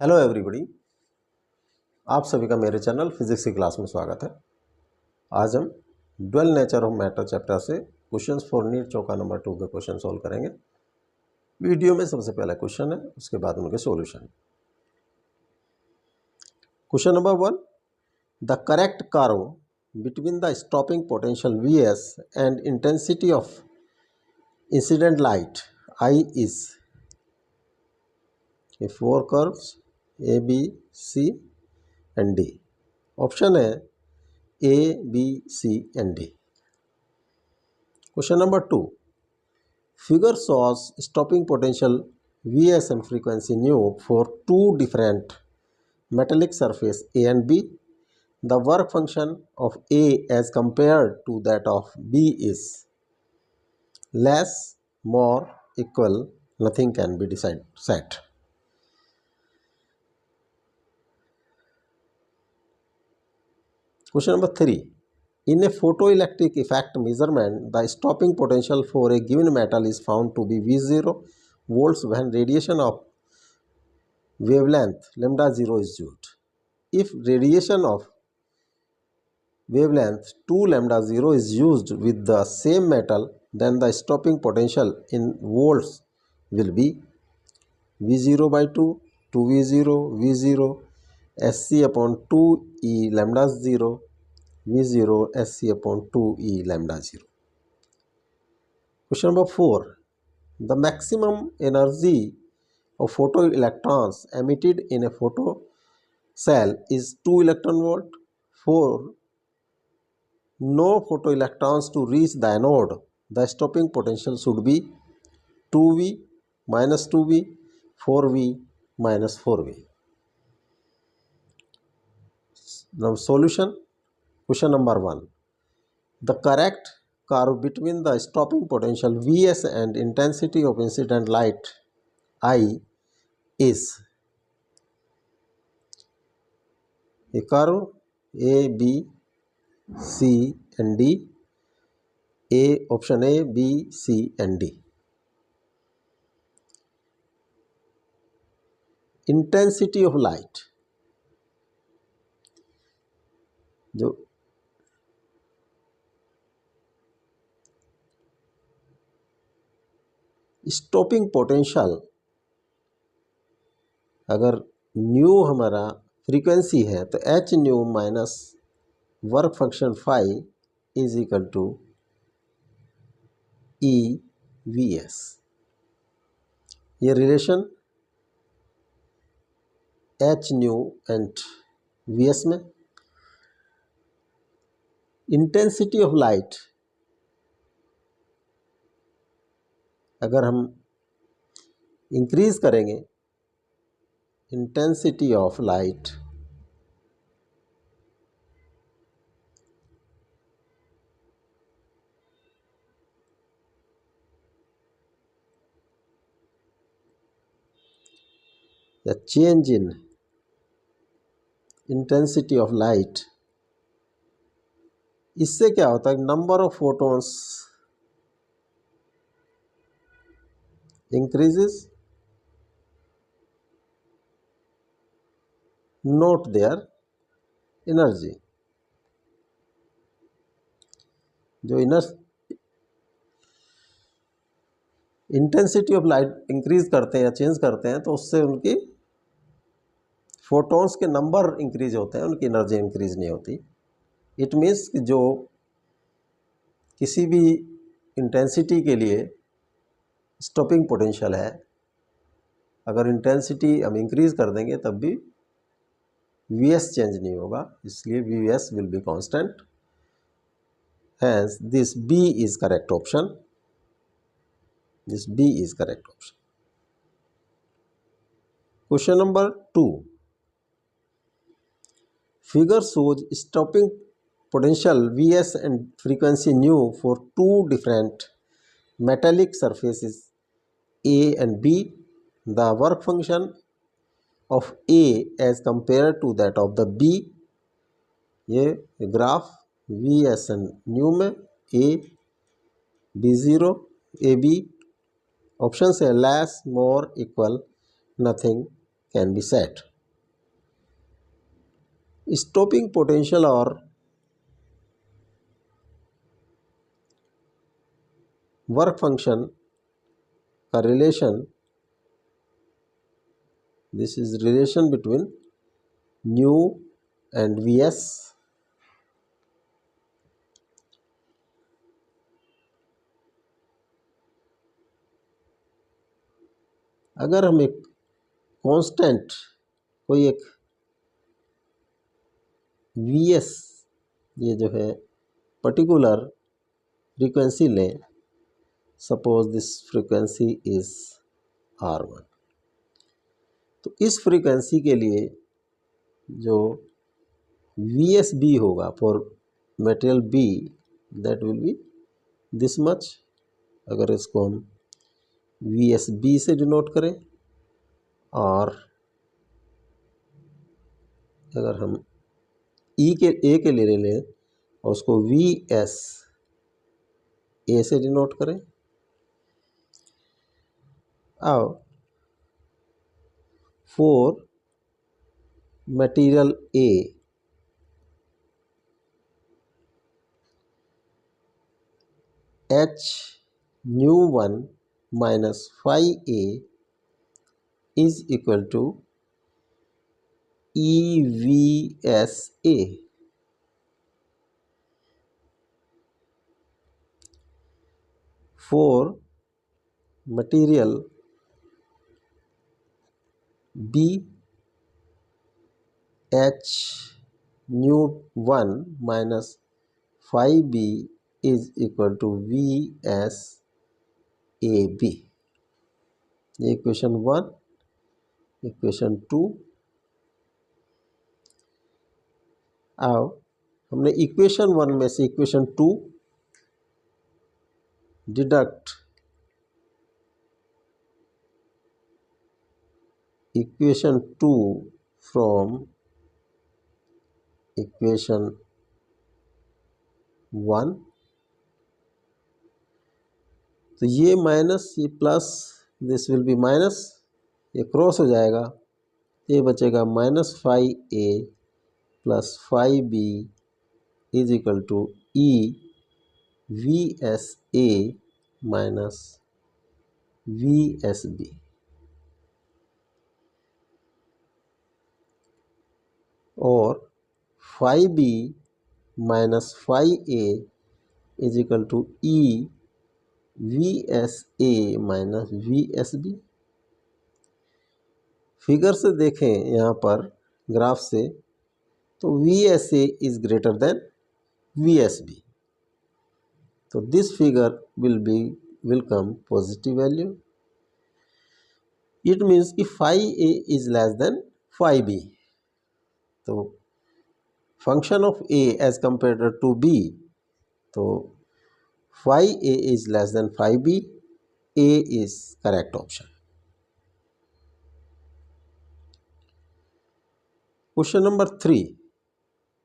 Hello everybody, आप सभी का मेरे चैनल फिजिक्स की क्लास में स्वागत है। आज हम dual nature of matter chapter से क्वेश्चंस फॉर नीट चौका नंबर 2 के क्वेश्चन सॉल्व करेंगे। वीडियो में सबसे पहला क्वेश्चन है, उसके बाद उनके solution. Question number 1, the correct curve between the stopping potential Vs and intensity of incident light I is. ये 4 curves A, B, C and D। Option है A, B, C and D। Question number 2. Figure shows stopping potential Vs and frequency nu for two different metallic surface A and B. The work function of A as compared to that of B is less, more, equal, nothing can be set. Question number 3. In a photoelectric effect measurement, the stopping potential for a given metal is found to be V0 volts when radiation of wavelength lambda 0 is used. If radiation of wavelength 2 lambda 0 is used with the same metal, then the stopping potential in volts will be V0 by 2, 2V0, V0, SC upon 2E lambda 0, V0 SC upon 2E lambda 0. Question number 4. The maximum energy of photoelectrons emitted in a photo cell is 2 electron volt. For no photoelectrons to reach the anode, the stopping potential should be 2V minus 2V, 4V minus 4V. Now solution. Question number 1. The correct curve between the stopping potential Vs and intensity of incident light I is a curve A, B, C and D. Option A, B, C and D. Intensity of light, जो stopping potential अगर nu हमारा frequency है तो h nu minus work function phi is equal to E V s. ये relation h nu and V s में intensity of light अगर हम increase करेंगे इंटेंसिटी ऑफ लाइट या change in intensity of light, इससे क्या होता है, number of photons increases, not their energy. जो इंटेंसिटी ऑफ लाइट इंक्रीज करते हैं या चेंज करते हैं तो उससे उनकी फोटॉन्स के नंबर इंक्रीज होते हैं, उनकी एनर्जी इंक्रीज नहीं होती। इट मीन्स कि जो किसी भी इंटेंसिटी के लिए स्टॉपिंग पोटेंशियल है, अगर इंटेंसिटी हम इंक्रीज कर देंगे तब भी Vs चेंज नहीं होगा, इसलिए Vs will be constant. Hence this B is correct option. This B is correct option. Question number 2. Figure shows stopping potential Vs and frequency nu for two different metallic surfaces A and B. The work function of A as compared to that of the B. ये graph Vs and nu में A, B0, AB। Option है less, more, equal, nothing can be set. Stopping potential or work function का relation, this is relation between nu and Vs. अगर हम एक constant कोई एक Vs ये जो है पर्टिकुलर फ्रीक्वेंसी लें, suppose this frequency is R1, तो इस फ्रीक्वेंसी के लिए जो VSB होगा for material B, that will be this much. अगर इसको हम VSB से डिनोट करें, और अगर हम ए के लिए लें और उसको VSA से डिनोट करें. अब for material A, H nu1 minus phi A is equal to EVSA. For material B, H nu1 minus phi B is equal to VSAB. ये इक्वेशन 1, इक्वेशन 2. अब हमने इक्वेशन 1 में से equation 2 deduct equation 2 from equation 1. तो ये minus, ये plus, this will be minus, ये cross हो जाएगा, ये बचेगा minus phi A plus phi B is equal to E V S A minus V S B. और phi B minus phi A is equal to E V S A minus V S B. Figure से देखें यहाँ पर graph से, तो V S A is greater than V S B, तो this figure will come positive value. It means कि phi a is less than phi b. तो function of a as compared to b, तो phi a is less than phi b. A is correct option. Question number 3.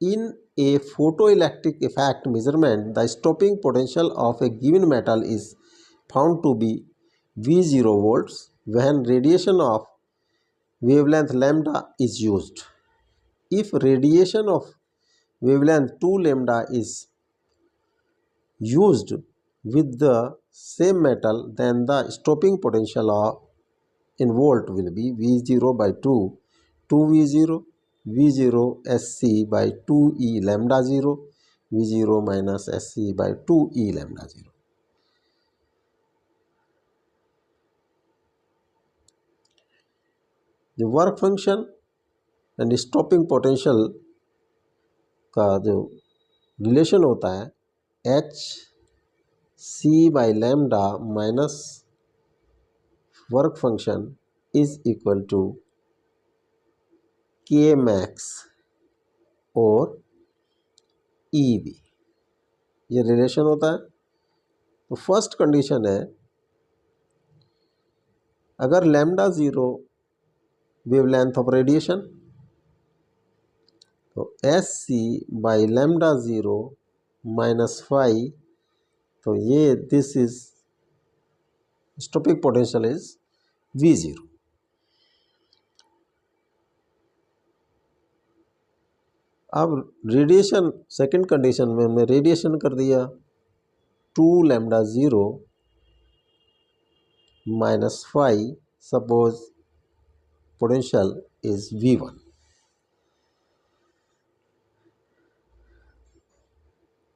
In a photoelectric effect measurement, the stopping potential of a given metal is found to be V0 volts when radiation of wavelength lambda is used. If radiation of wavelength 2 lambda is used with the same metal, then the stopping potential in volt will be V0 by 2V0, V0 SC by 2E lambda 0, V0 minus SC by 2E lambda 0. The work function and stopping potential का जो relation होता है H C by lambda minus work function is equal to K max और e B, ये relation होता है. तो first condition है अगर lambda zero wavelength of radiation, तो s c by lambda zero minus phi, तो ये this is stopping potential is V0. अब रेडिएशन सेकंड कंडीशन में हमने रेडिएशन कर दिया 2 lambda 0 minus 5, suppose potential is V1.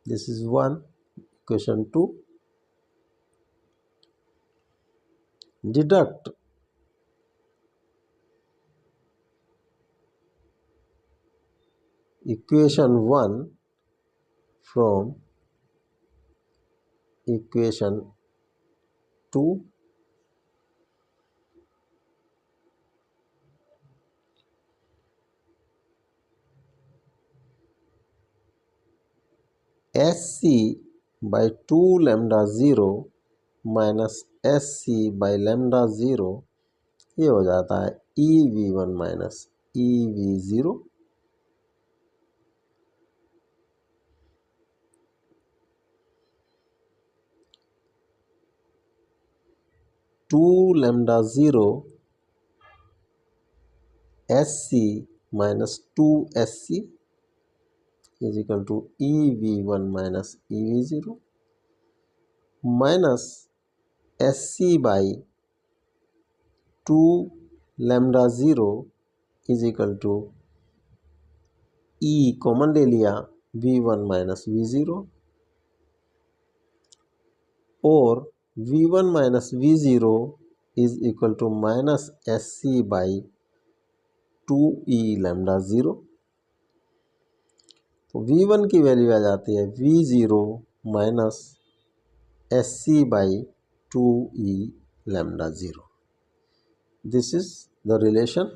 This is one. Equation 2. Deduct equation 1 from equation 2. SC by 2 lambda 0 minus SC by lambda 0, ये हो जाता है EV1 minus EV0. 2 lambda 0 SC minus 2 SC is equal to EV1 minus EV0 minus SC by 2 lambda 0 is equal to E common ले लिया V1 minus V0 और V1 minus V0 is equal to minus SC by 2E lambda 0. तो V1 की value आ जाती है V0 minus SC by 2E lambda 0. This is the relation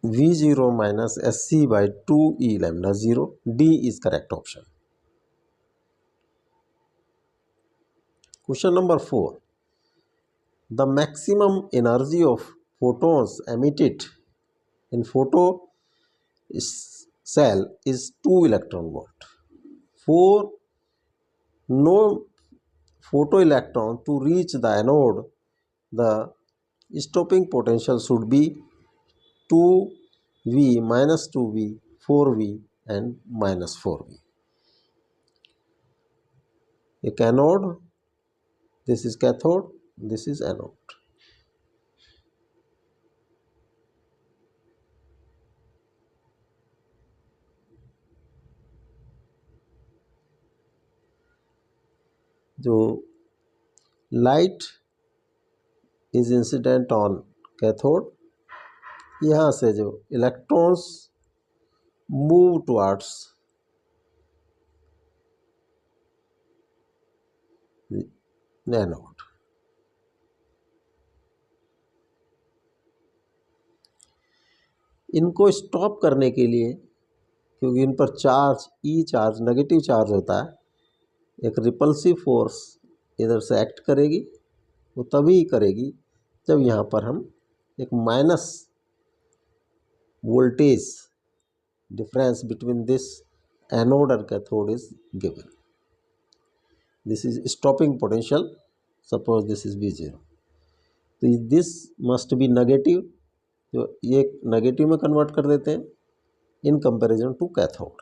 V0 minus SC by 2E lambda 0. D is correct option. Question number 4. The maximum energy of photons emitted in photo cell is 2 electron volt. For no photoelectron to reach the anode, the stopping potential should be 2V, minus 2V, 4V and minus 4V. एक anode, this is cathode, this is anode. जो light is incident on cathode, यहाँ से जो electrons move towards anode. इनको stop करने के लिए, क्योंकि इन पर चार्ज ई चार्ज नेगेटिव चार्ज होता है, एक रिपल्सिव फोर्स इधर से एक्ट करेगी. वो तभी करेगी जब यहाँ पर हम एक minus voltage difference between this anode और cathode is given. This is stopping potential. Suppose this is V0. तो दिस मस्ट बी नेगेटिव, जो ये नेगेटिव में कन्वर्ट कर देते हैं इन कंपैरिजन टू कैथोड.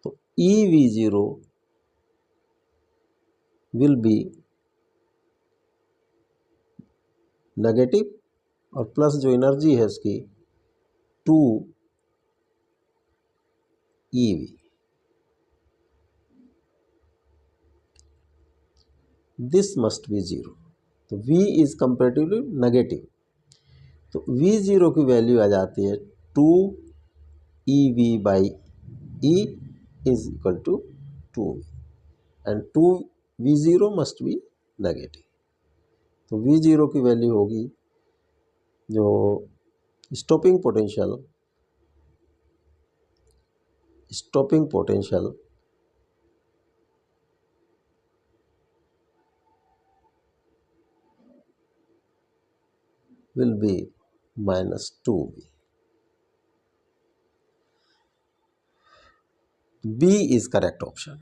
तो EV0 विल बी नेगेटिव और प्लस जो एनर्जी है उसकी 2 EV. This must be 0. तो V इज कंपेरेटिवली नेगेटिव. तो V0 की वैल्यू आ जाती है 2 EV by E is equal to 2 and 2 V0 must be negative. तो V0 की वैल्यू होगी जो stopping potential will be minus 2V. B is correct option.